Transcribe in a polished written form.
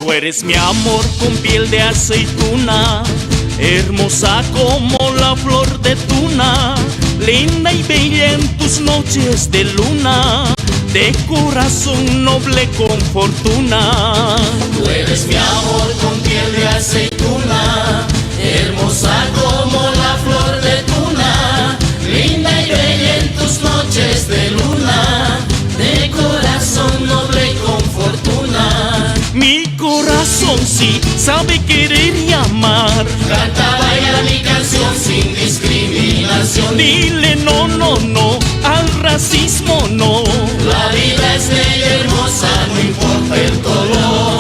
Tú eres mi amor con piel de aceituna, hermosa como la flor de tuna, linda y bella en tus noches de luna, de corazón noble con fortuna. Tú eres mi amor con piel de aceituna, hermosa como la flor de tuna, linda y bella en tus noches de luna, de corazón noble con fortuna. Mi corazón sí sabe querer y amar. Canta, baila mi canción sin discriminación. Dile no, no, no al racismo, no. La vida es bella y hermosa, no importa el color.